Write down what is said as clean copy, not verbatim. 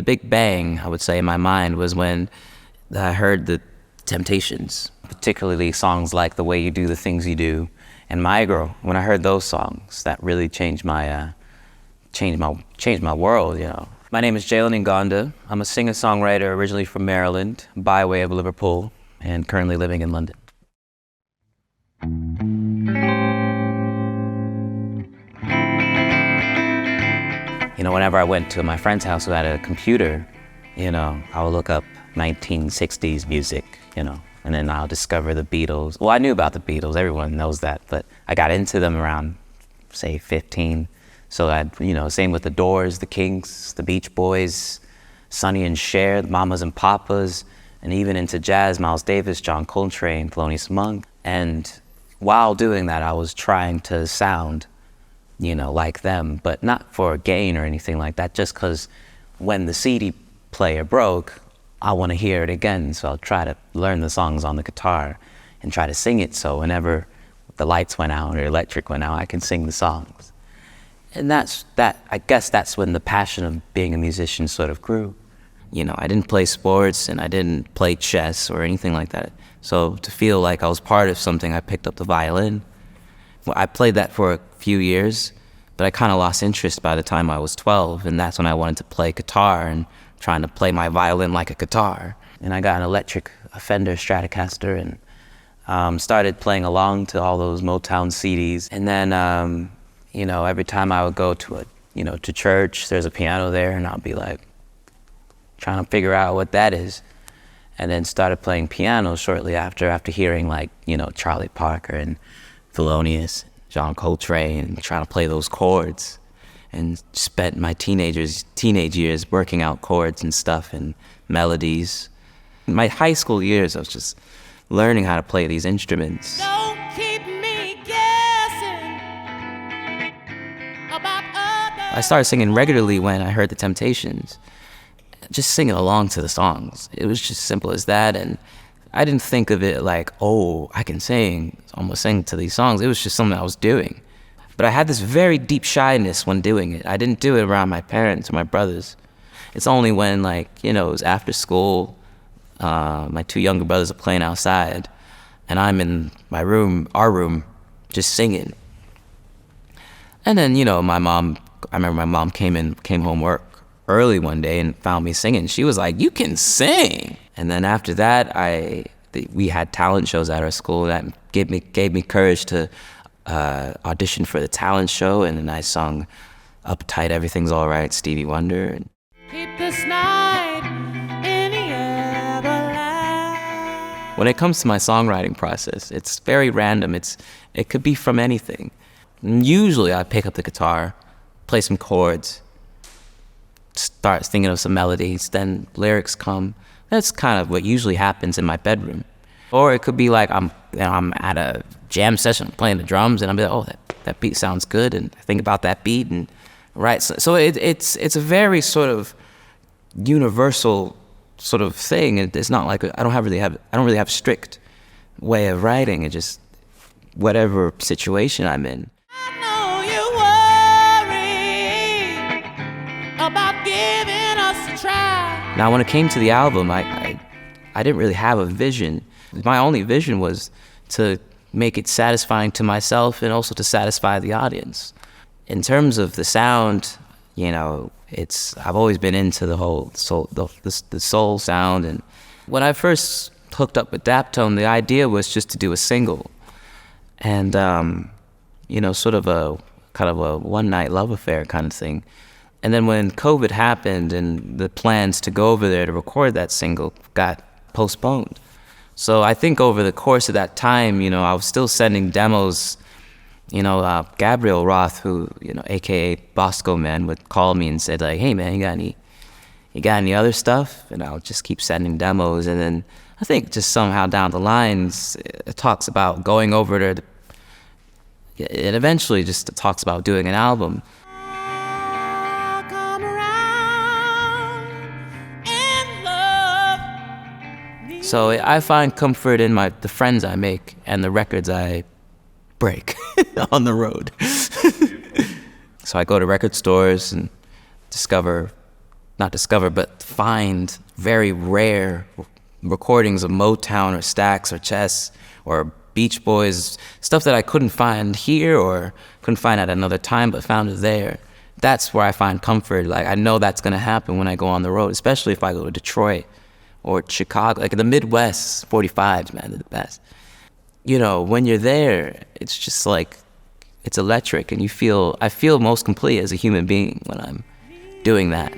big bang, I would say, in my mind was when I heard the Temptations, particularly songs like The Way You Do the Things You Do and My Girl. When I heard those songs, that really changed my world, you know. My name is Jalen Ngonda. I'm a singer-songwriter originally from Maryland, by way of Liverpool, and currently living in London. You know, whenever I went to my friend's house who had a computer, you know, I would look up 1960s music, you know, and then I'll discover the Beatles. Well, I knew about the Beatles, everyone knows that, but I got into them around, say, 15. So you know, same with the Doors, the Kinks, the Beach Boys, Sonny and Cher, the Mamas and Papas, and even into jazz, Miles Davis, John Coltrane, Thelonious Monk. And while doing that, I was trying to sound, you know, like them, but not for gain or anything like that, just because when the CD player broke, I want to hear it again. So I'll try to learn the songs on the guitar and try to sing it. So whenever the lights went out or electric went out, I can sing the songs. And I guess that's when the passion of being a musician sort of grew. You know, I didn't play sports and I didn't play chess or anything like that. So to feel like I was part of something, I picked up the violin. Well, I played that for a few years, but I kind of lost interest by the time I was 12, and that's when I wanted to play guitar and trying to play my violin like a guitar. And I got an electric Fender Stratocaster and started playing along to all those Motown CDs. And then, you know, every time I would go to to church, there's a piano there, and I'll be like, trying to figure out what that is. And then started playing piano shortly after hearing like, you know, Charlie Parker and Thelonious, John Coltrane, and trying to play those chords. And spent my teenage years working out chords and stuff and melodies. In my high school years, I was just learning how to play these instruments. Don't keep me guessing about others. I started singing regularly when I heard the Temptations, just singing along to the songs. It was just simple as that, and I didn't think of it like, oh, I can sing, almost sing to these songs. It was just something I was doing. But I had this very deep shyness when doing it. I didn't do it around my parents or my brothers. It's only when, like, you know, it was after school, my two younger brothers are playing outside, and I'm in my room, our room, just singing. And then, you know, I remember my mom came home work early one day and found me singing. She was like, "You can sing." And then after that, we had talent shows at our school that gave me courage to audition for the talent show, and then I sung Uptight, Everything's Alright, Stevie Wonder. Keep this night in the everlasting. When it comes to my songwriting process, it's very random. It could be from anything. Usually I pick up the guitar, play some chords, start thinking of some melodies, then lyrics come. That's kind of what usually happens in my bedroom. Or it could be like I'm at a jam session playing the drums, and I'll be like, oh, that beat sounds good, and I think about that beat, and right. So it's a very sort of universal sort of thing. It's not like I don't really have a strict way of writing. It just whatever situation I'm in. I know you worry about giving us a try. Now, when it came to the album, I didn't really have a vision. My only vision was to make it satisfying to myself and also to satisfy the audience. In terms of the sound, you know, I've always been into the whole soul, the soul sound. And when I first hooked up with Daptone, the idea was just to do a single, and you know, sort of a kind of a one-night love affair kind of thing. And then when COVID happened and the plans to go over there to record that single got postponed. So I think over the course of that time, you know, I was still sending demos. You know, Gabriel Roth, who, you know, AKA Bosco Man, would call me and said like, "Hey man, you got any other stuff?" And I'll just keep sending demos. And then I think just somehow down the lines, it talks about going over to, it eventually just talks about doing an album. So I find comfort in the friends I make and the records I break on the road. So I go to record stores and discover not discover, but find very rare recordings of Motown or Stax or Chess or Beach Boys, stuff that I couldn't find here or couldn't find at another time, but found it there. That's where I find comfort. Like, I know that's gonna happen when I go on the road, especially if I go to Detroit or Chicago. Like, the Midwest 45s, man, they're the best. You know, when you're there, it's just like, it's electric, and I feel most complete as a human being when I'm doing that.